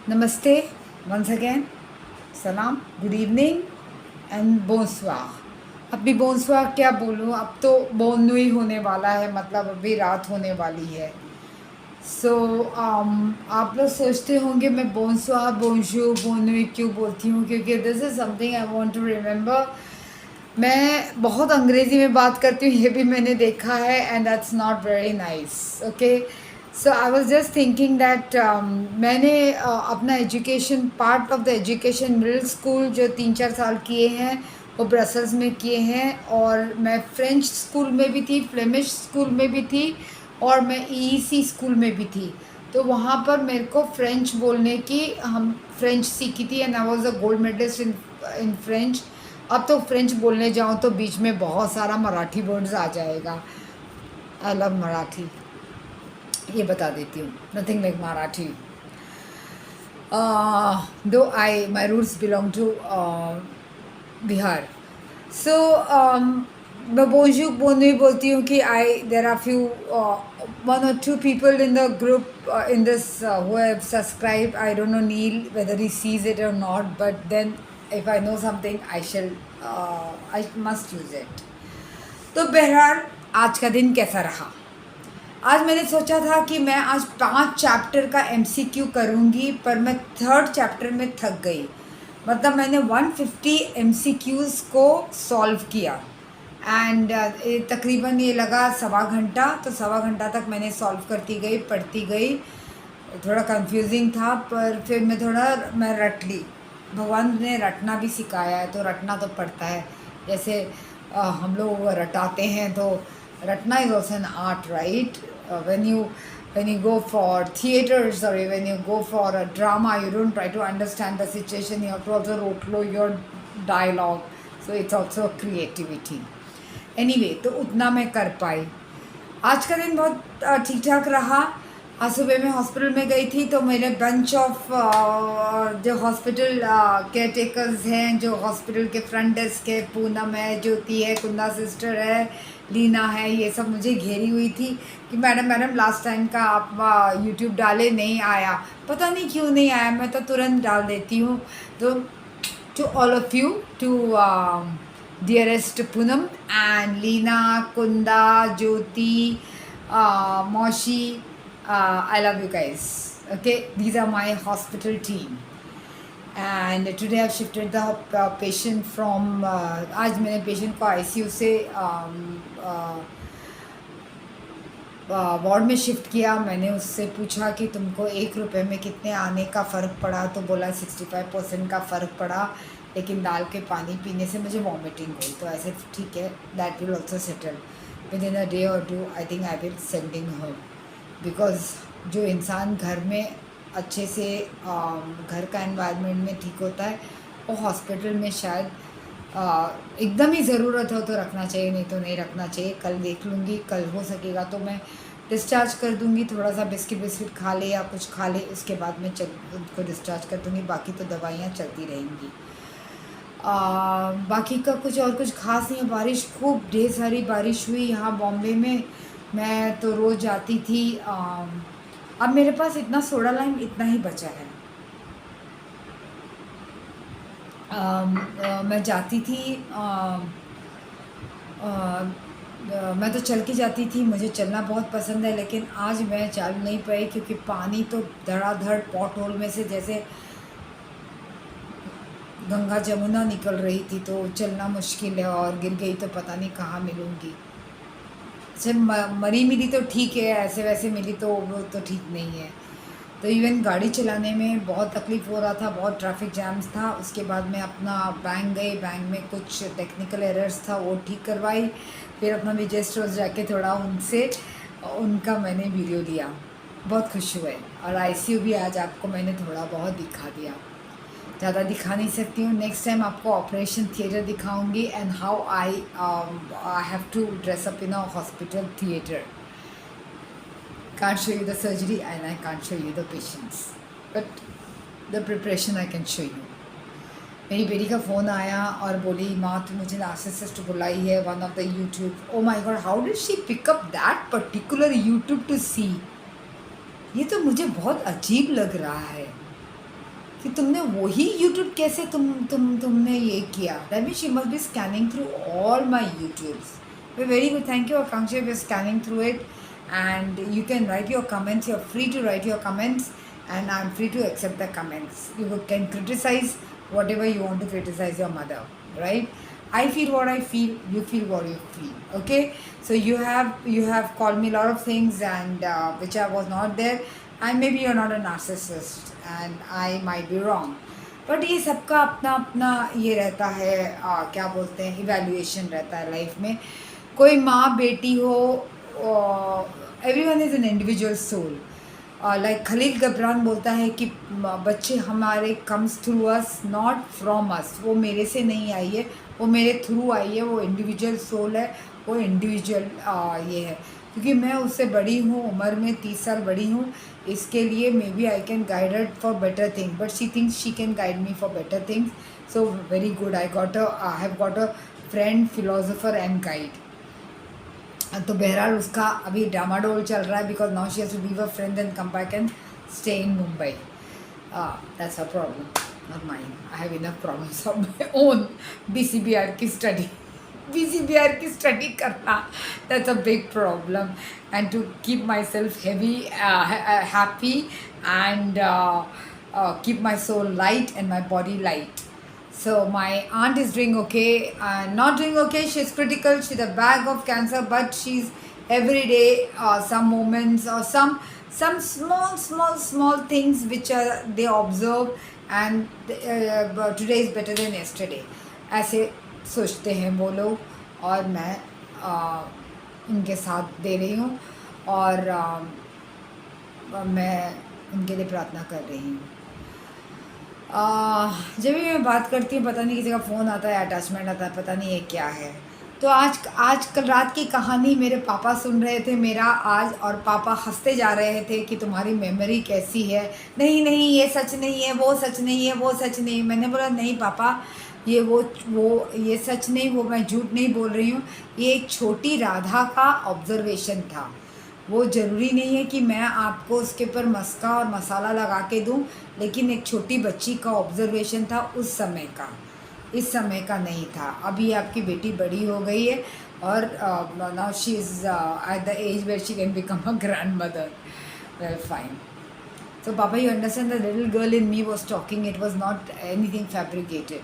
नमस्ते once again, सलाम, good evening and बोनस्वार। अभी बोनस्वार क्या बोलूँ, अब तो बोननुई होने वाला है, मतलब अभी रात होने वाली है। सो आप लोग सोचते होंगे मैं बोनस्वार बोनजू बोननुई क्यों बोलती हूँ, क्योंकि this is something I want to remember. मैं बहुत अंग्रेज़ी में बात करती हूँ, ये भी मैंने देखा है, and that's not very nice. Okay, so I was just thinking that मैंने अपना education, part of the education middle school जो 3-4 साल किए हैं वो ब्रसल्स में किए हैं, और मैं फ्रेंच स्कूल में भी थी, फ्लेमिश स्कूल में भी थी, और मैं ईईसी स्कूल में भी थी। तो वहाँ पर मेरे को फ्रेंच बोलने की, हम फ्रेंच सीखी थी, and I was a gold medalist in French. अब तो फ्रेंच बोलने जाऊँ तो बीच में बहुत सारा मराठी वर्ड्स आ जाएगा। आई लव मराठी, ये बता देती हूँ, nothing like Marathi. Though I my roots belong to Bihar. So मैं बोझू बोलनी बोलती हूँ कि I there are few 1 or 2 people in the group in this who have subscribed. I don't know Neil whether he sees it or not, but then if I know something I must use it. तो बहरहाल आज का दिन कैसा रहा। आज मैंने सोचा था कि मैं आज 5 चैप्टर का MCQ करूँगी, पर मैं 3rd चैप्टर में थक गई। मतलब मैंने 150 MCQs को सॉल्व किया, एंड तकरीबन ये लगा 1.25 घंटा। तो 1.25 घंटा तक मैंने सॉल्व करती गई, पढ़ती गई। थोड़ा कंफ्यूजिंग था, पर फिर मैं रट ली। भगवान ने रटना भी सिखाया है, तो रटना तो पड़ता है। जैसे हम लोग रटाते हैं, तो रटना is also an art, right? when you go for theater, sorry, when you go for a drama, you don't try to understand the situation, you have to also rote your dialogue, so it's also creativity. Anyway, तो उतना मैं कर पाई। आज का दिन बहुत ठीक ठाक रहा। आज सुबह मैं हॉस्पिटल में गई थी, तो मेरे बंच ऑफ जो हॉस्पिटल केयर टेकर्स हैं, जो हॉस्पिटल के फ्रंट डेस्क है, पूनम है, ज्योति है, कुंदा सिस्टर है, लीना है, ये सब मुझे घेरी हुई थी कि मैडम लास्ट टाइम का आप यूट्यूब डाले, नहीं आया। पता नहीं क्यों नहीं आया, मैं तो तुरंत डाल देती हूँ। तो to all of you, to dearest Punam and Leena, Kunda, Jyoti, Moshi, I love you guys. Okay, these are my hospital team. And today I've shifted the patient from आज मैंने पेशेंट को ICU से ward में shift किया। मैंने उससे पूछा कि तुमको 1 रुपये में कितने आने का फ़र्क पड़ा, तो बोला 65% का फ़र्क पड़ा, लेकिन दाल के पानी पीने से मुझे वॉमिटिंग हुई। तो ऐसे ठीक है, that will also settle with in a day और 2। आई think I will sending home, because जो इंसान घर में अच्छे से घर का एनवायरनमेंट में ठीक होता है, वो हॉस्पिटल में शायद एकदम ही ज़रूरत हो तो रखना चाहिए, नहीं तो नहीं रखना चाहिए। कल देख लूँगी, कल हो सकेगा तो मैं डिस्चार्ज कर दूँगी। थोड़ा सा बिस्किट खा ले या कुछ खा ले, उसके बाद मैं उनको डिस्चार्ज कर दूँगी। बाकी तो दवाइयाँ चलती रहेंगी। बाकी का कुछ खास नहीं है। बारिश, खूब ढेर सारी बारिश हुई यहाँ बॉम्बे में। मैं तो रोज़ जाती थी। अब मेरे पास इतना सोडा लाइम इतना ही बचा है। मैं जाती थी, मैं तो चल के जाती थी, मुझे चलना बहुत पसंद है, लेकिन आज मैं चल नहीं पाई क्योंकि पानी तो धड़ाधड़ पॉट होल में से जैसे गंगा जमुना निकल रही थी, तो चलना मुश्किल है। और गिर गई तो पता नहीं कहाँ मिलूँगी। अच्छा, मरी मिली तो ठीक है, ऐसे वैसे मिली तो वो तो ठीक नहीं है। तो इवन गाड़ी चलाने में बहुत तकलीफ़ हो रहा था, बहुत ट्रैफिक जैम्स था। उसके बाद मैं अपना बैंक गई, बैंक में कुछ टेक्निकल एरर्स था, वो ठीक करवाई। फिर अपना विजय स्टोर्स जाके थोड़ा उनका मैंने वीडियो लिया, बहुत खुश हुए। और ICU भी आज आपको मैंने थोड़ा बहुत दिखा दिया, ज़्यादा दिखा नहीं सकती हूँ। नेक्स्ट टाइम आपको ऑपरेशन थिएटर दिखाऊंगी, and how I have to dress up in a hospital theatre. Can't show you the surgery and I can't show you the patients, but the preparation I can show you. मेरी बेटी का phone आया और बोली, माँ तो मुझे narcissist बुलाई है, one of the YouTube. Oh my god, how did she pick up that particular YouTube to see. ये तो मुझे बहुत अजीब लग रहा है। कि तुमने वही यूट्यूब कैसे तुमने ये किया. That means she must be scanning through all my YouTubes. Very good, thank you Akanksha, we are scanning through it. And you can write your comments, you're free to write your comments, and I'm free to accept the comments. You can criticize whatever you want to criticize your mother, right? I feel what I feel, you feel what you feel, okay? So you have called me a lot of things, and which I was not there, and maybe you're not a narcissist and I might be wrong, but ये सबका अपना अपना ये रहता है, क्या बोलते हैं, इवेल्युएशन रहता है लाइफ में. कोई माँ बेटी हो, everyone is an individual soul. Like Khalil Gibran बोलता है कि बच्चे हमारे comes through us not from us. वो मेरे से नहीं आई है, वो मेरे थ्रू आई है. वो इंडिविजुअल सोल है, वो इंडिविजुअल ये है. क्योंकि मैं उससे बड़ी हूँ, उम्र में 30 साल बड़ी हूँ, इसके लिए maybe I can guide her for better things, but she thinks she can guide me for better things. So very good, I have got a friend, philosopher and guide. तो बहरहाल उसका अभी डामाडोल चल रहा है, because now she has to leave a friend and come back and stay in Mumbai. That's a problem, not mine. I have enough problems of my own. बीसीबीआर की study करना, that's a big problem. And to keep myself happy and keep my soul light and my body light. So my aunt is doing okay, not doing okay, she's critical, she's a bag of cancer, but she's every day some moments or some small things which are they observe, and today is better than yesterday. ऐसे सोचते हैं वो लोग, और मैं इनके साथ दे रही हूँ, और मैं इनके लिए प्रार्थना कर रही हूँ. जब भी मैं बात करती हूँ, पता नहीं किसी का फ़ोन आता है, अटैचमेंट आता है, पता नहीं ये क्या है. तो आज कल रात की कहानी मेरे पापा सुन रहे थे मेरा आज, और पापा हंसते जा रहे थे कि तुम्हारी मेमोरी कैसी है. नहीं नहीं, ये सच नहीं है, वो सच नहीं है, वो सच नहीं. मैंने बोला नहीं पापा, ये वो ये सच नहीं, वो मैं झूठ नहीं बोल रही हूँ. ये एक छोटी राधा का ऑब्जर्वेशन था. वो ज़रूरी नहीं है कि मैं आपको उसके ऊपर मस्का और मसाला लगा के दूँ, लेकिन एक छोटी बच्ची का ऑब्जर्वेशन था उस समय का, इस समय का नहीं था. अभी आपकी बेटी बड़ी हो गई है, और now she is at the age where she can become a grandmother. Well fine. So Papa, you understand, the little girl in me was talking. It was not anything fabricated.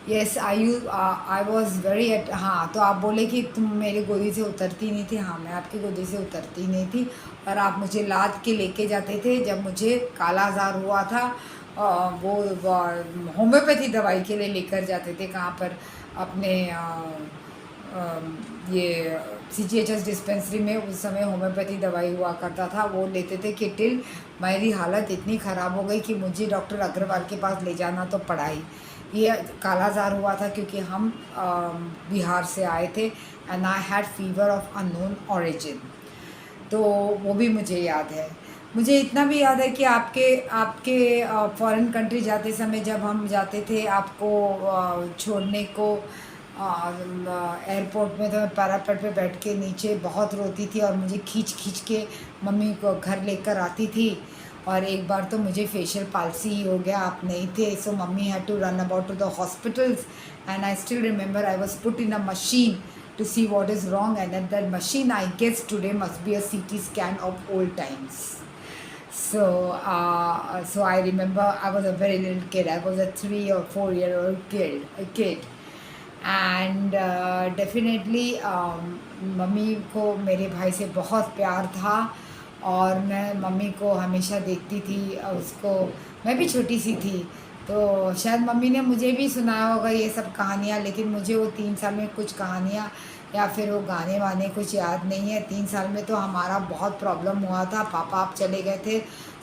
Yes, I was very हाँ, तो आप बोले कि तुम मेरी गोदी से उतरती नहीं थी. हाँ, मैं आपकी गोदी से उतरती नहीं थी, और आप मुझे लाद के लेके जाते थे जब मुझे काला आज़ार हुआ था. वो होम्योपैथी दवाई के लिए लेकर जाते थे. कहाँ पर? अपने ये CGHS डिस्पेंसरी में उस समय होम्योपैथी दवाई हुआ करता था, वो लेते थे. कि टिल मेरी हालत इतनी ख़राब हो गई कि मुझे डॉक्टर अग्रवाल के पास ले जाना तो पड़ा ही. ये कालाजार हुआ था क्योंकि हम बिहार से आए थे, and I had fever of unknown origin. तो वो भी मुझे याद है. मुझे इतना भी याद है कि आपके फॉरेन कंट्री जाते समय जब हम जाते थे आपको छोड़ने को एयरपोर्ट में, तो मैं पैरापेट पे बैठ के नीचे बहुत रोती थी, और मुझे खींच के मम्मी को घर लेकर आती थी. और एक बार तो मुझे फेशियल पाल्सी ही हो गया, आप नहीं थे. So mummy had to run about to the hospitals, and I still remember I was put in a machine to see what is wrong, and at that machine I guess today must be a CT scan of old times. So I remember I was a very little kid. I was a 3 or 4 year old kid. And definitely mummy को मेरे भाई से बहुत प्यार था, और मैं mummy को हमेशा देखती थी. उसको, मैं भी छोटी सी थी, तो शायद मम्मी ने मुझे भी सुनाया होगा ये सब कहानियाँ, लेकिन मुझे वो 3 साल में कुछ कहानियाँ या फिर वो गाने वाने कुछ याद नहीं है. 3 साल में तो हमारा बहुत प्रॉब्लम हुआ था. पापा आप चले गए थे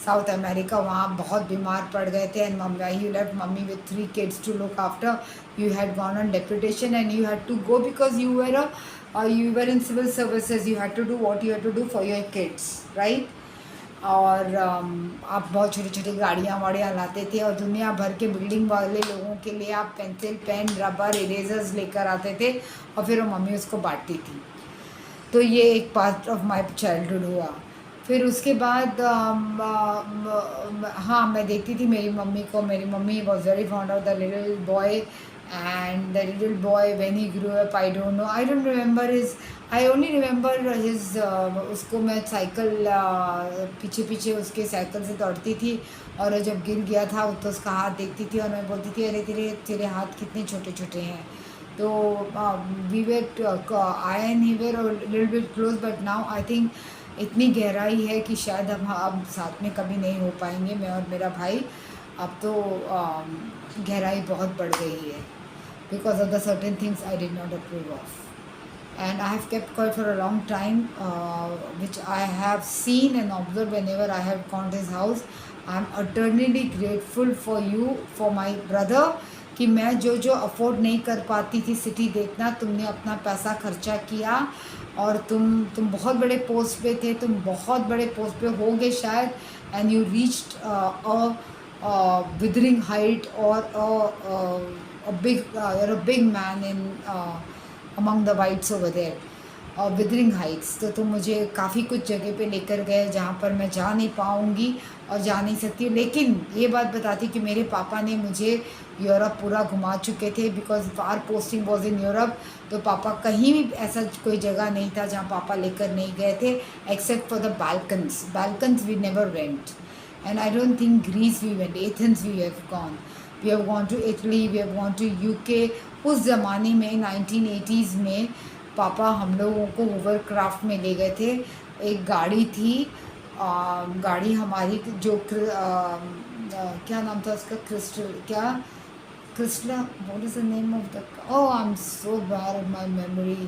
साउथ अमेरिका, वहाँ बहुत बीमार पड़ गए थे, and mummy, you left mummy with 3 kids to look after. You had gone on deputation and you had to go because you were in civil services. You had to do what you had to do for your kids, right? और आप बहुत छोटी छोटी गाड़ियाँ वाड़ियाँ लाते थे, और दुनिया भर के बिल्डिंग वाले लोगों के लिए आप पेंसिल, पेन, रबर, इरेजर्स लेकर आते थे, और फिर वो मम्मी उसको बांटती थी. तो ये एक पार्ट ऑफ माई चाइल्डहुड हुआ. फिर उसके बाद हाँ, मैं देखती थी मेरी मम्मी को. मेरी mummy was very fond of the little boy, and the little boy when he grow up, I don't no, I don't remember his, I only remember his, उसको मैं साइकिल पीछे पीछे उसके साइकिल से दौड़ती थी, और वो जब गिर गया था तो उसका हाथ देखती थी और मैं बोलती थी अरे तेरे तेरे हाथ कितने छोटे छोटे हैं. तो we were I and he were little bit close, but now I think इतनी गहराई है कि शायद हम अब साथ में कभी नहीं हो पाएंगे, मैं और मेरा भाई. अब तो गहराई बहुत बढ़ गई है, because of the certain things I did not approve of. And I have kept quiet for a long time, which I have seen and observed whenever I have gone to his house. I am eternally grateful for you, for my brother, कि मैं जो जो afford नहीं कर पाती थी city देखना, तुमने अपना पैसा खर्चा किया, और तुम बहुत बड़े पोस्ट पे थे, तुम बहुत बड़े पोस्ट पे होगे शायद, and you reached withering height, or you're a big man in among the whites over there, और विदरिंग हाइट्स. तो तुम मुझे काफ़ी कुछ जगह पे लेकर गए जहाँ पर मैं जा नहीं पाऊँगी और जा नहीं सकती. लेकिन ये बात बताती कि मेरे पापा ने मुझे यूरोप पूरा घुमा चुके थे, because our posting was in Europe. तो पापा कहीं भी ऐसा कोई जगह नहीं था जहाँ पापा लेकर नहीं गए थे, except for the Balkans we never went. And I don't think Greece we went, Athens we have gone. We have gone to Italy, we have gone to UK. उस ज़माने में 1980s में पापा हम लोगों को होवरक्राफ्ट में ले गए थे. एक गाड़ी थी, गाड़ी हमारी जो क्या नाम था उसका, क्रिस्टला, what is the name of the, oh I am so bad at my memory,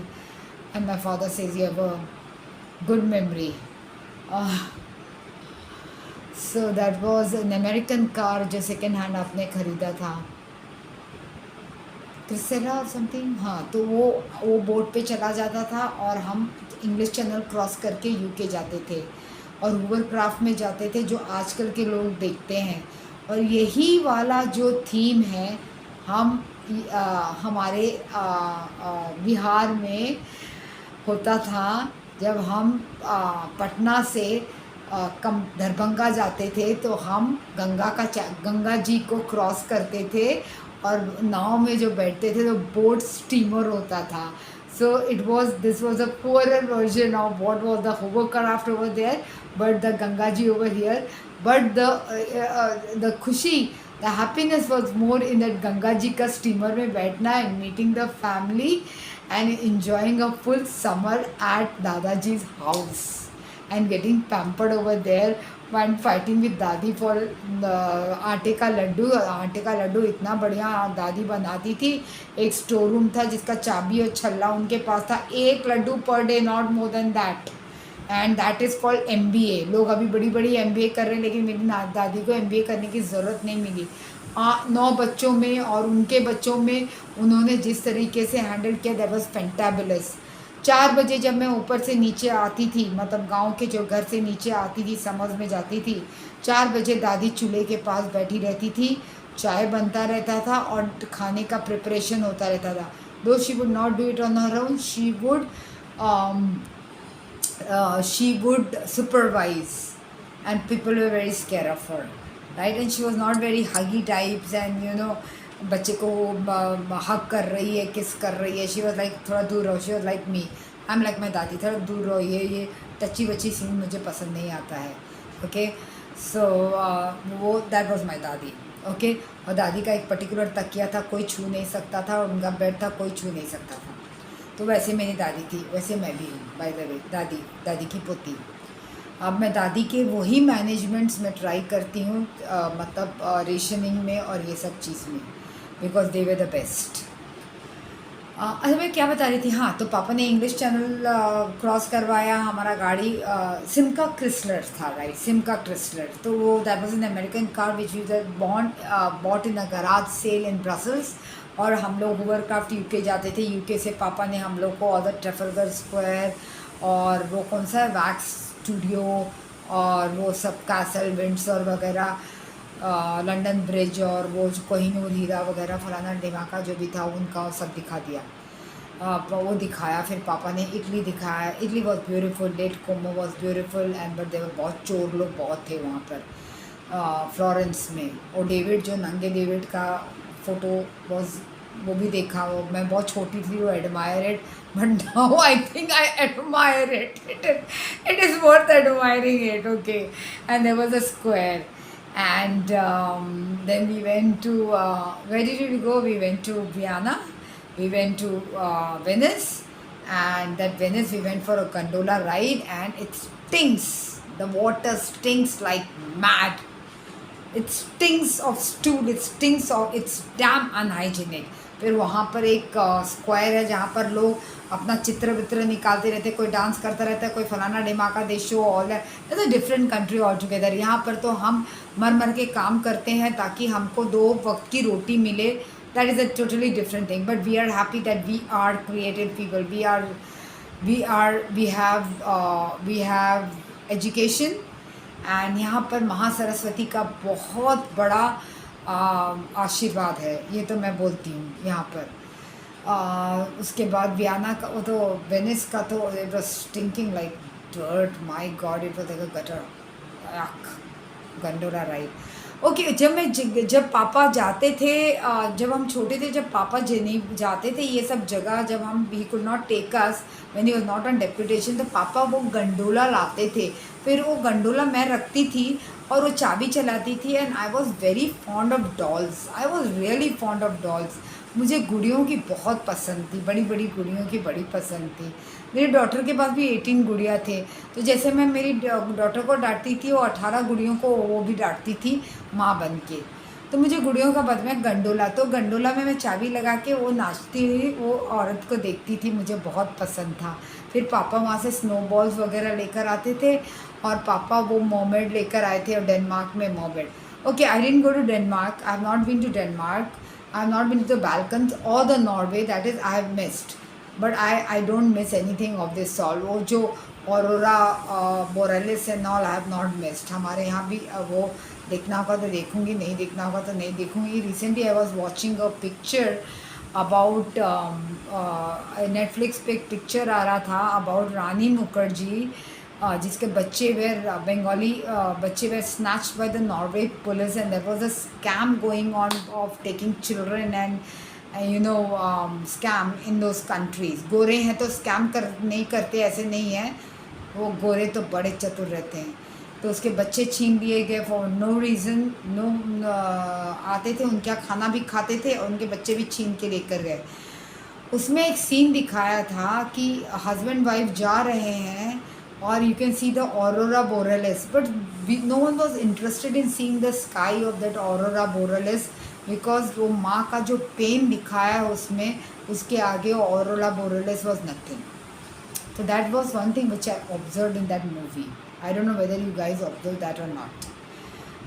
and my father says you have a good memory. So that was an American car जो सेकेंड हैंड आपने ख़रीदा था, क्रिसेला और something. हाँ, तो वो boat पे चला जाता था और हम इंग्लिश चैनल क्रॉस करके यूके जाते थे और होवरक्राफ्ट में जाते थे, जो आजकल के लोग देखते हैं. और यही वाला जो थीम है, हम हमारे बिहार में होता था जब हम पटना से कम दरभंगा जाते थे, तो हम गंगा जी को क्रॉस करते थे और नाव में जो बैठते थे तो बोट स्टीमर होता था. So this was a poorer version of what was the hovercraft over there, but the Ganga ji over here. But the खुशी, the happiness was more in that Ganga ji का स्टीमर में बैठना and meeting the family and enjoying a full summer at Dadaji's house and getting pampered over there and fighting with दादी for आटे का लड्डू इतना बढ़िया दादी बनाती थी. एक स्टोर रूम था जिसका चाबी और छल्ला उनके पास था, एक laddoo per day, not more than that, and that is called MBA. लोग अभी बड़ी बड़ी MBA कर रहे हैं, लेकिन मेरी दादी को MBA करने की ज़रूरत नहीं मिली. 9 बच्चों में और उनके बच्चों में उन्होंने जिस तरीके से हैंडल किया, दैट वाज फैंटाबुलस. 4 बजे जब मैं ऊपर से नीचे आती थी, मतलब गांव के जो घर से नीचे आती थी, समझ में जाती थी, 4 बजे दादी चूल्हे के पास बैठी रहती थी, चाय बनता रहता था और खाने का प्रिपरेशन होता रहता था. दो she would not do it on her own, she would supervise, and people were very scared of her, right? And she was not very huggy types, and you know, बच्चे को हक कर रही है, किस कर रही है. शी वॉज लाइक थोड़ा दूर रहो. She was like me, I am like my दादी, थोड़ा दूर रहो, ये टची वच्ची सीन मुझे पसंद नहीं आता है. ओके, सो वो दैट वॉज माई दादी. ओके, और दादी का एक पर्टिकुलर तकिया था, कोई छू नहीं सकता था, और उनका बेड था, कोई छू नहीं सकता था. तो वैसे मेरी दादी थी, वैसे मैं भी हूँ, बाय द वे, दादी की पोती. अब मैं दादी के वही मैनेजमेंट्स में ट्राई करती हूँ, मतलब रेशनिंग में और ये सब चीज़ में, because they were the best. अच्छा, मैं क्या बता रही थी. हाँ, तो पापा ने इंग्लिश चैनल क्रॉस करवाया. हमारा गाड़ी सिमका क्रिस्लर था, राइट, सिमका क्रिस्लर. तो वो that was an American car which we bought in a garage sale in Brussels. और हम लोग होवरक्राफ्ट यूके जाते थे. यूके से पापा ने हम लोग को ऑल द ट्रेफल्गर स्क्वायर और वो कौन सा है, वैक्स स्टूडियो, और वो सब कैसल विंडसर वगैरह, लंदन ब्रिज, और वो कोहिनूर हीरा वगैरह, फलाना ढिमाका जो भी था उनका सब दिखा दिया. वो दिखाया, फिर पापा ने इटली दिखाया. Italy was beautiful, lake Como was beautiful and but there were बहुत चोर लोग बहुत थे वहाँ पर फ्लोरेंस में. और डेविड जो नंगे डेविड का फ़ोटो वॉज, वो भी देखा. वो मैं बहुत छोटी थी, वो admire it, but now I think I admire it. It is worth admiring it. Okay, and there was a square. And then we went to where did we go? We went to Vienna, we went to Venice, and that Venice we went for a gondola ride, and it stinks. The water stinks like mad. It stinks of stool, it stinks of, it's damn unhygienic. फिर वहाँ पर एक square है जहाँ पर लोग अपना चित्र वित्र निकालते रहते, कोई डांस करता रहता है, कोई फलाना डिमाका they show all that. It's a different country altogether. यहाँ पर तो हम मर मर के काम करते हैं ताकि हमको 2 वक्त की रोटी मिले. That is a totally different thing. But we are happy that we are creative people. We have education. And यहाँ पर महासरस्वती का बहुत बड़ा आशीर्वाद है, ये तो मैं बोलती हूँ यहाँ पर. उसके बाद वियना का, वो तो वेनिस का तो it was stinking like dirt. My God, it was like a gutter. Gondola ride. Okay, जब पापा जाते थे, जब हम छोटे थे, जब पापा नहीं जाते थे ये सब जगह, जब हम he could not take us when he was not on deputation, तो पापा वो गंडोला लाते थे. फिर वो गंडोला मैं रखती थी और वो चाबी चलाती थी. And I was very fond of dolls. I was really fond of dolls. मुझे गुड़ियों की बहुत पसंद थी, बड़ी बड़ी गुड़ियों की बड़ी पसंद थी. मेरी डॉटर के पास भी 18 गुड़िया थे. तो जैसे मैं मेरी डॉटर को डांटती थी, वो 18 गुड़ियों को वो भी डांटती थी माँ बन के. तो मुझे गुड़ियों का बद में गंडोला, तो गंडोला में मैं चाबी लगा के वो नाचती हुई वो औरत को देखती थी, मुझे बहुत पसंद था. फिर पापा वहाँ से स्नोबॉल्स वगैरह लेकर आते थे, और पापा वो मोमेड लेकर आए थे, और डेनमार्क में मोमेड. Okay, I didn't go to Denmark. I have not been to Denmark. I have not been to the Balkans or the Norway. That is, I have missed. But I don't miss anything of this all. वो जो aurora borealis and all, I have not missed. हमारे यहाँ भी वो देखना होगा तो देखूँगी, नहीं देखना होगा तो नहीं देखूँगी. Recently I was watching a picture about Netflix पे एक पिक्चर आ रहा था अबाउट रानी मुखर्जी, जिसके बच्चे वेर बंगाली बच्चे were snatched by the Norway police. And there was a scam going on of taking children and scam in those countries. गोरे हैं तो स्कैम नहीं करते, ऐसे नहीं है. वो गोरे तो बड़े चतुर रहते हैं. तो उसके बच्चे छीन लिए गए फॉर नो रीज़न. आते थे, उनका खाना भी खाते थे और उनके बच्चे भी छीन के लेकर गए. उसमें एक सीन दिखाया था कि हस्बैंड वाइफ जा रहे हैं और you can see the aurora borealis, but no one was interested in seeing the sky of that aurora borealis, because वो माँ का जो पेन दिखाया है उसमें, उसके आगे aurora borealis was nothing. So that was one thing which I observed in that movie. I don't know whether you guys observed that or not.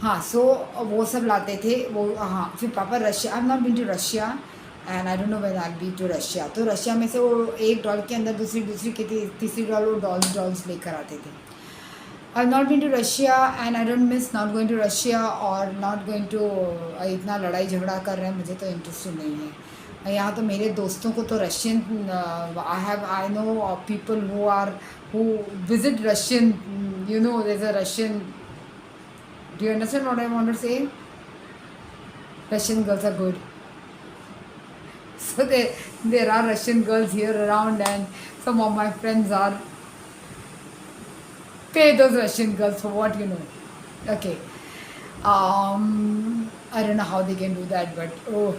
हाँ, so वो सब लाते थे वो. हाँ, फिर पापा Russia, I have not been to Russia and I don't know when I be to Russia. तो Russia में से वो एक डॉल के अंदर दूसरी की तीसरी डॉल वो डॉल्स लेकर आते थे. I have not been to Russia and I don't miss not going to Russia और नॉट गोइंग टू. इतना लड़ाई झगड़ा कर रहे हैं, मुझे तो इंटरेस्ट ही नहीं है. यहाँ तो मेरे दोस्तों को तो Russian, I know people who visit Russian, you know there is a Russian. Do you understand what I want to say? Russian girls are good. So there are Russian girls here around, and some of my friends are pay those Russian girls for what you know. Okay, I don't know how they can do that, but oh,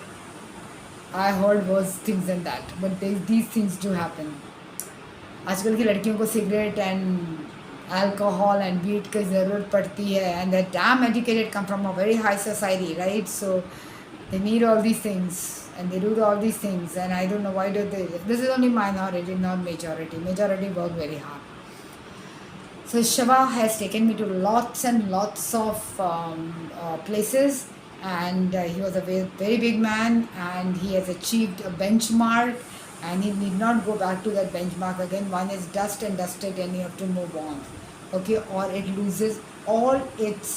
I heard worse things than that. But these things do happen. आजकल की लड़कियों को cigarette and alcohol and wheat की ज़रूरत पड़ती है, and they're damn educated, come from a very high society, right? So they need all these things. And they do all these things, and I don't know why do they. This is only minority, not majority. Majority work very hard. So Shiva has taken me to lots and lots of places, and he was a very, very big man, and he has achieved a benchmark, and he need not go back to that benchmark again. One is dust and dusted, and you have to move on, okay? Or it loses all its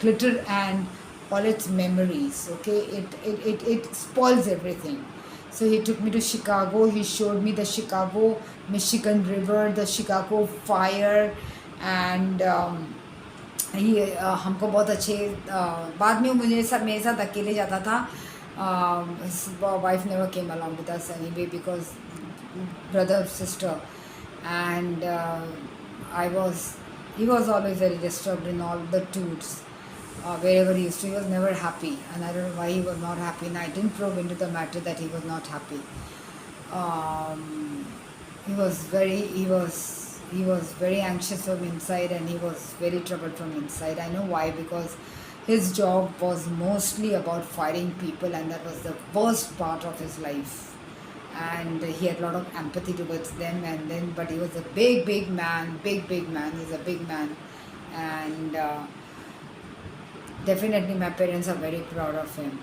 glitter and all its memories, okay? It spoils everything. So he took me to Chicago. He showed me the Chicago, Michigan River, the Chicago fire, and ये हमको बहुत अच्छे बाद में मुझे सब मेरे साथ अकेले जाता था. His wife never came along with us anyway because brother sister, and he was always very disturbed in all the tours. Wherever he used to, he was never happy, and I don't know why he was not happy. And I didn't probe into the matter that he was not happy. He was very anxious from inside, and he was very troubled from inside. I know why, because his job was mostly about firing people, and that was the worst part of his life. And he had a lot of empathy towards them, and then but he was a big man, big man. He's a big man, and definitely my parents are very proud of him.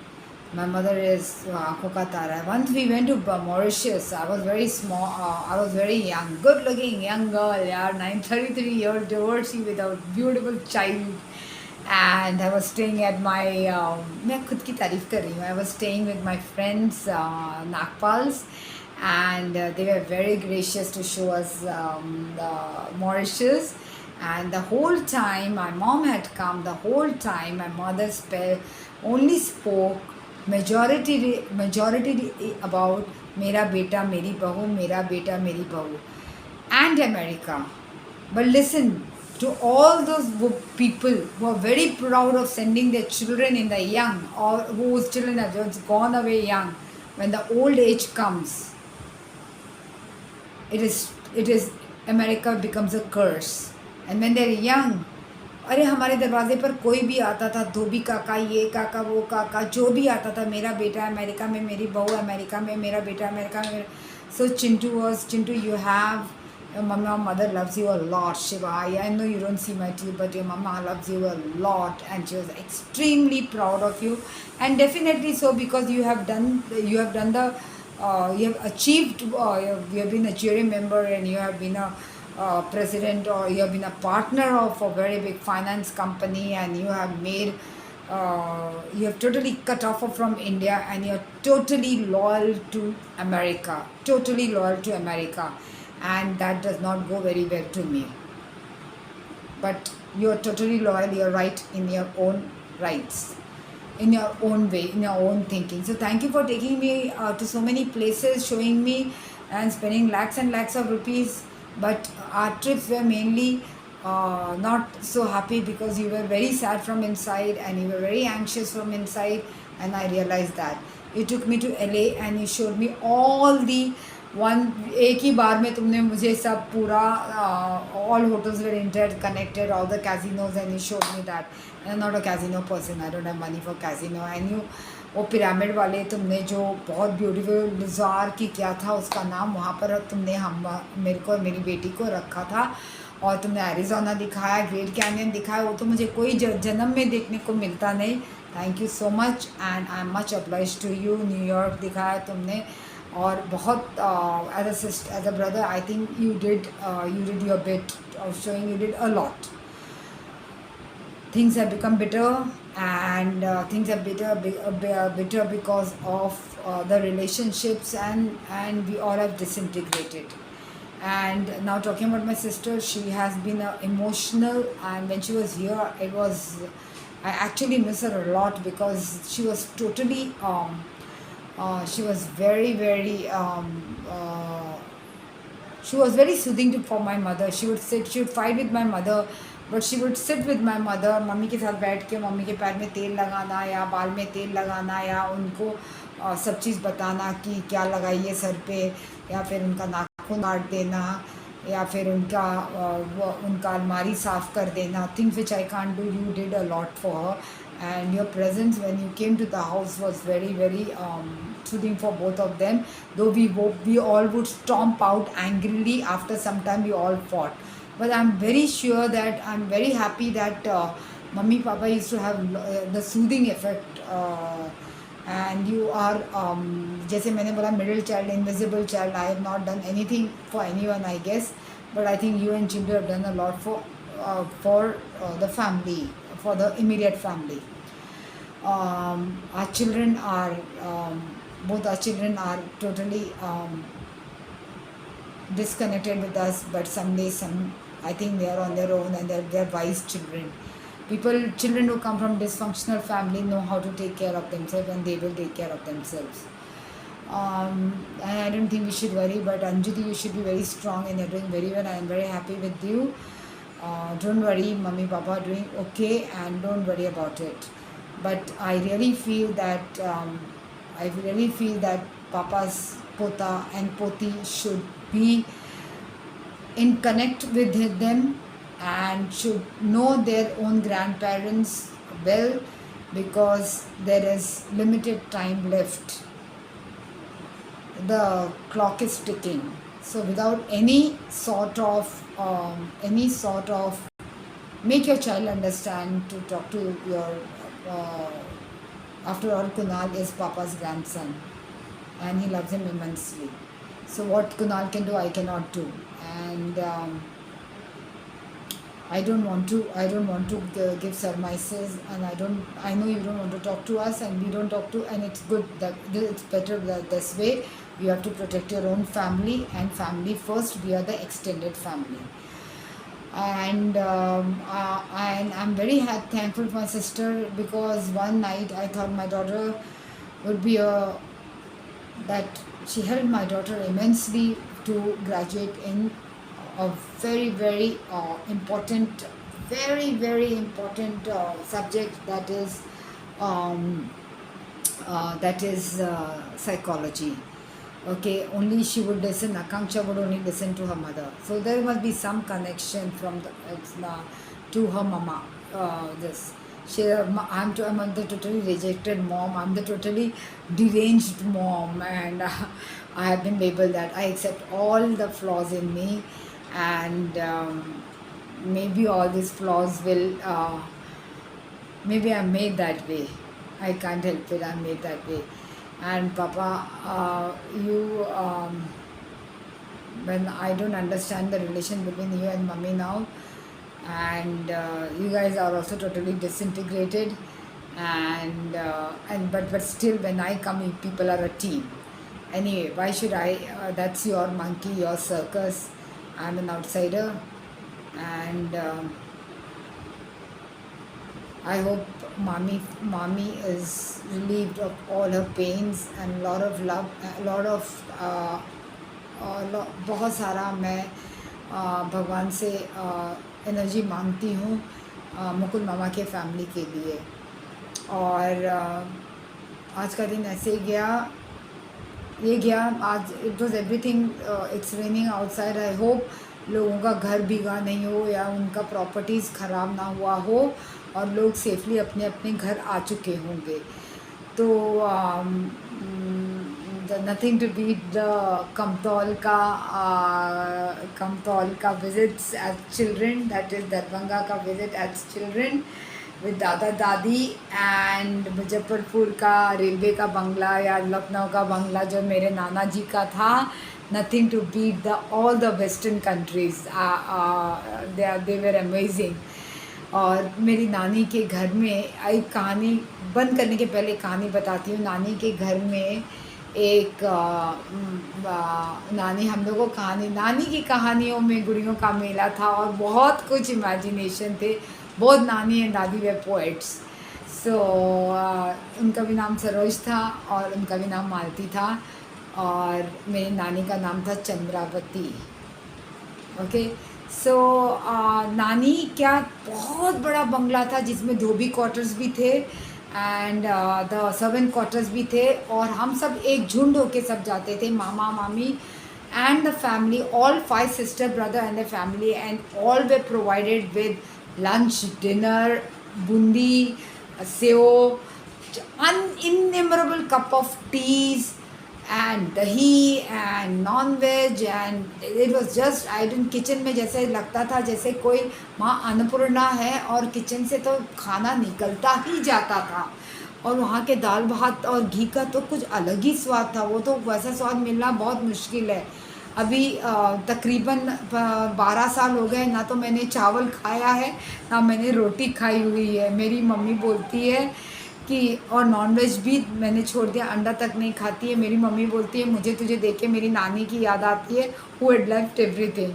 My mother is aankhon ka tara. Once we went to Mauritius. I was very small. I was very young, good-looking young girl. Yeah, 33-year-old divorcee with a beautiful child. And I was staying at my. मैं खुद की तारीफ कर रही हूँ. I was staying with my friends, Nagpals, and they were very gracious to show us the Mauritius. And the whole time my mom had come, the whole time my mother only spoke majority about मेरा बेटा मेरी बहू, मेरा बेटा मेरी बहू, and America. But listen to all those people who are very proud of sending their children in the young, or whose children have just gone away young. When the old age comes, it is America becomes a curse. And when they're young, अरे हमारे दरवाजे पर कोई भी आता था, धोबी काका, ये काका, वो काका, जो भी आता था, मेरा बेटा अमेरिका में, मेरी बहू अमेरिका में, मेरा बेटा अमेरिका में. So Chintu, you have your mother loves you a lot, Shiva. I know you don't see my teeth, but your mama loves you a lot, and she was extremely proud of you, and definitely so, because you have achieved, you have been a jury member, and you have been a president, or you have been a partner of a very big finance company, and you have made you have totally cut off from India, and you're totally loyal to America, and that does not go very well to me. But you're totally loyal, you're right in your own rights, in your own way, in your own thinking. So thank you for taking me to so many places, showing me, and spending lakhs and lakhs of rupees. But our trips were mainly not so happy, because you were very sad from inside, and you were very anxious from inside, and I realized that. You took me to LA, and you showed me all the एक ही बार में तुमने मुझे सब पूरा all hotels were interconnected, all the casinos, and you showed me that. And I'm not a casino person, I don't have money for casino. And you वो pyramid वाले तुमने जो बहुत ब्यूटीफुल लिजार की क्या था उसका नाम, वहाँ पर तुमने मेरे को और मेरी बेटी को रखा था, और तुमने एरिज़ोना दिखाया, ग्रेट कैनियन दिखाया. वो तो मुझे कोई जन्म में देखने को मिलता नहीं. Thank you so much, and I am much obliged to you. न्यूयॉर्क दिखाया तुमने, और बहुत as a brother I think you did your bit of showing. You did a lot. Things have become bitter, and things are bitter because of the relationships, and we all have disintegrated. And now talking about my sister, she has been emotional, and when she was here, I actually miss her a lot, because she was totally she was very she was very soothing for my mother. She would fight with my mother, but she would sit with my mother, mummy के साथ बैठ के mummy के पैर में तेल लगाना, या बाल में तेल लगाना, या उनको सब चीज़ बताना कि क्या लगाइए सर पे, या फिर उनका नाखून काट देना, या फिर उनका अलमारी साफ़ कर देना. Things which I can't do, you did a lot for her. And your presence when you came to the house was very soothing for both of them. Though we all would stomp out angrily, after some time we all fought. But I'm very sure that I'm very happy that Mummy Papa used to have the soothing effect. And you are जैसे मैंने बोला, middle child, invisible child. I have not done anything for anyone, I guess, but I think you and Chintu have done a lot for the family, for the immediate family. Our children are both our children are totally disconnected with us, but someday I think they are on their own and they're wise children. Children who come from dysfunctional family know how to take care of themselves, and they will take care of themselves. And I don't think we should worry, but Anjali, you should be very strong and you're doing very well. I am very happy with you. Don't worry, Mummy, Papa are doing okay, and don't worry about it. But I really feel that Papa's Pota and Poti should be in connect with them and should know their own grandparents well, because there is limited time left. The clock is ticking. So without any sort of make your child understand to talk to your after all, Kunal is Papa's grandson and he loves him immensely. So what Kunal can do, I cannot do. And I don't want to give surmises, and I know you don't want to talk to us, and we don't talk to, and it's good that it's better that this way. You have to protect your own family, and family first. We are the extended family. And I'm very thankful for my sister, because one night I thought my daughter would be that she helped my daughter immensely to graduate in a very very important, very important subject, that is psychology. Okay, only she would listen, Akanksha would only listen to her mother. So there must be some connection from to her mama. I'm the totally rejected mom, I'm the totally deranged mom, and I have been labeled that. I accept all the flaws in me, and maybe all these flaws will, maybe I'm made that way. I can't help it, I'm made that way. And Papa, when I don't understand the relation between you and Mummy now, and you guys are also totally disintegrated, and but still, when I come, people are a team. Anyway, why should I? That's your monkey, your circus. I'm an outsider, and I hope mommy is relieved of all her pains, and a lot of love, बहुत सारा मैं भगवान से energy मांगती हूँ मुकुल मामा के family के लिए. और आज का दिन ऐसे ही गया आज. It was everything. It's raining outside. I hope लोगों का घर भीगा नहीं हो, या उनका प्रॉपर्टीज़ ख़राब ना हुआ हो, और लोग सेफली अपने अपने घर आ चुके होंगे. तो nothing to beat the Kamtaul का visits as children. That is Darbhanga का विजिट एज चिल्ड्रन विद दादा दादी, एंड मुजफ्फरपुर का रेलवे का बंगला या लखनऊ का बंगला जो मेरे नाना जी का था. Nothing to beat all the western countries. They were amazing. और मेरी नानी के घर में एक कहानी, बंद करने के पहले कहानी बताती हूँ. नानी के घर में एक नानी, हम लोगों को नानी की कहानियों में गुड़ियों का मेला था, और बहुत कुछ इमेजिनेशन थे. बहुत नानी एंड दादी वे पोएट्स. सो उनका भी नाम सरोज था, और उनका भी नाम मालती था, और मेरी नानी का नाम था चंद्रावती. ओके. सो नानी क्या बहुत बड़ा बंगला था, जिसमें धोबी क्वार्टर्स भी थे, एंड द सर्वेंट क्वार्टर्स भी थे, और हम सब एक झुंड होके सब जाते थे. मामा मामी and the family, all 5 sister brother and the family, and all they provided with lunch, dinner, boondi, sev, innumerable cup of teas, and dahi and non-veg, and it was just, I didn't, kitchen में जैसे लगता था जैसे कोई माँ अन्नपूर्णा है, और kitchen से तो खाना निकलता ही जाता था. और वहाँ के दाल भात और घी का तो कुछ अलग ही स्वाद था. वो तो वैसा स्वाद मिलना बहुत मुश्किल है. अभी तकरीबन 12 साल हो गए ना, तो मैंने चावल खाया है ना मैंने रोटी खाई हुई है. मेरी मम्मी बोलती है कि और नॉनवेज भी मैंने छोड़ दिया, अंडा तक नहीं खाती है। मेरी मम्मी बोलती है मुझे तुझे देख के मेरी नानी की याद आती है, who had left everything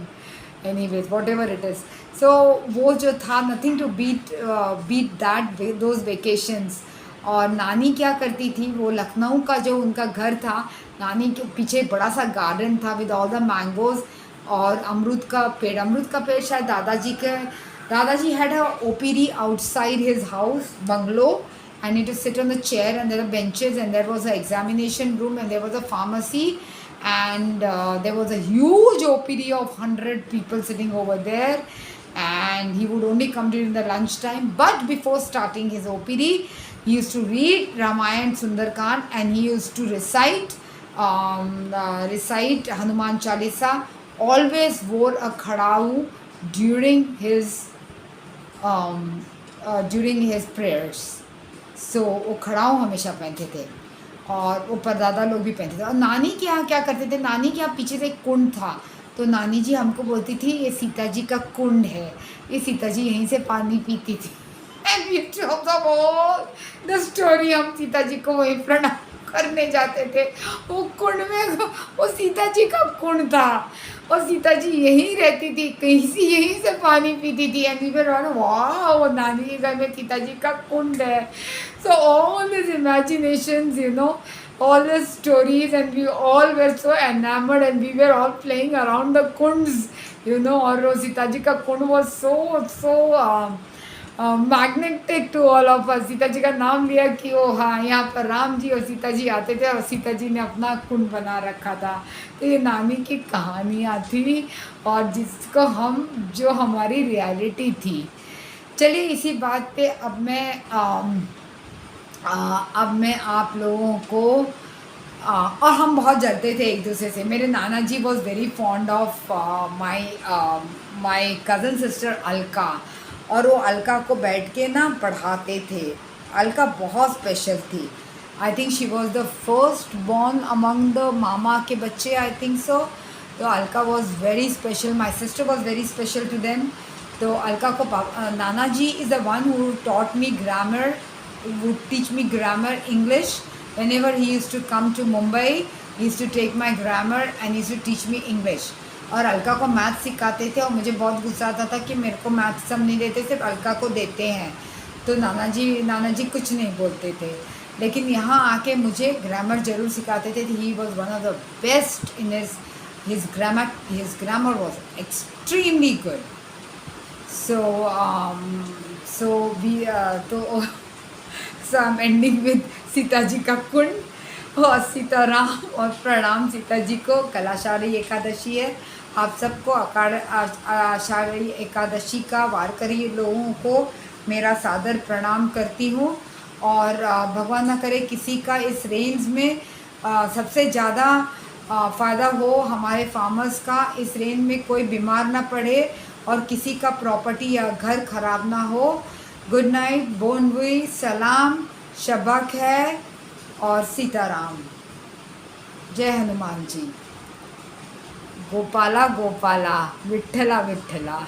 anyways whatever it is. So वो जो था nothing to beat that those vacations. और नानी क्या करती थी, वो लखनऊ का जो उनका घर था, नानी के पीछे बड़ा सा गार्डन था विद ऑल द मैंगोज और अमरूद का पेड़ शायद दादाजी had a OPD outside his house bungalow, and he to sit on the chair, and there were benches, and there was an examination room, and there was a pharmacy, and there was a huge OPD of 100 people sitting over there. And he would only come during the lunchtime, but before starting his OPD he used to read Ramayana Sundarkand, and he used to recite Hanuman Chalisa. Always wore a khadau during his prayers. सो वो खड़ाऊ हमेशा पहनते थे, और वो परदादा लोग भी पहनते थे। और नानी के यहाँ क्या करते थे, नानी के यहाँ पीछे से एक कुंड था, तो नानी जी हमको बोलती थी ये सीता जी का कुंड है, ये सीता जी यहीं से पानी पीती थी। And we talk about the story, हम सीता जी को वहीं प्रणाम करने जाते थे। वो कुंड में वो सीता जी का कुंड था, और सीता जी यहीं रहती थी, कहीं से यहीं से पानी पीती थी। एंड वी वर वाह, वो नानी के घर में सीता जी का कुंड है। So all this imaginations, you know, all the stories, and we all were so enamored, and we were all playing around the kunds, you know. और वो सीता जी का कुंड was so magnetic to all of us. Sita ji का नाम लिया कि वो हाँ, यहाँ पर राम जी और सीता जी आते थे, और सीता जी ने अपना कुंड बना रखा था। तो ये नानी की कहानियाँ थी, और जिसको जो हमारी रियलिटी थी। चलिए इसी बात पे अब मैं आप लोगों को और हम बहुत जलते थे एक दूसरे से। मेरे नाना जी was very fond of my cousin sister Alka, और वो अलका को बैठ के ना पढ़ाते थे। अलका बहुत स्पेशल थी। I think she was the first born among the मामा के बच्चे, आई थिंक सो। तो Alka was very special, my sister was very special to them. तो अलका को नाना जी is the one who taught me grammar, would teach me grammar English. Whenever he used to come to Mumbai, he used to take my grammar and he used to teach me English. और अलका को math सिखाते थे, और मुझे बहुत गुस्सा आता था कि मेरे को मैथ सब नहीं देते, सिर्फ अलका को देते हैं। तो नाना जी कुछ नहीं बोलते थे, लेकिन यहाँ आके मुझे ग्रामर ज़रूर सिखाते थे। He was one of the best in his grammar was extremely good. So I'm ending with Sita ji का कुंड और सीताराम, और प्रणाम सीता जी को। कल आषाढ़ी एकादशी है, आप सबको आषाढ़ी एकादशी का वारकरी लोगों को मेरा सादर प्रणाम करती हूँ। और भगवान ना करे किसी का इस रेंज में सबसे ज़्यादा फ़ायदा हो, हमारे फार्मर्स का इस रेंज में कोई बीमार ना पड़े, और किसी का प्रॉपर्टी या घर ख़राब ना हो। गुड नाइट, बोन हुई, सलाम, शबक है, और सीताराम। जय हनुमान जी। गोपाला गोपाला, विठ्ठला विठ्ठला।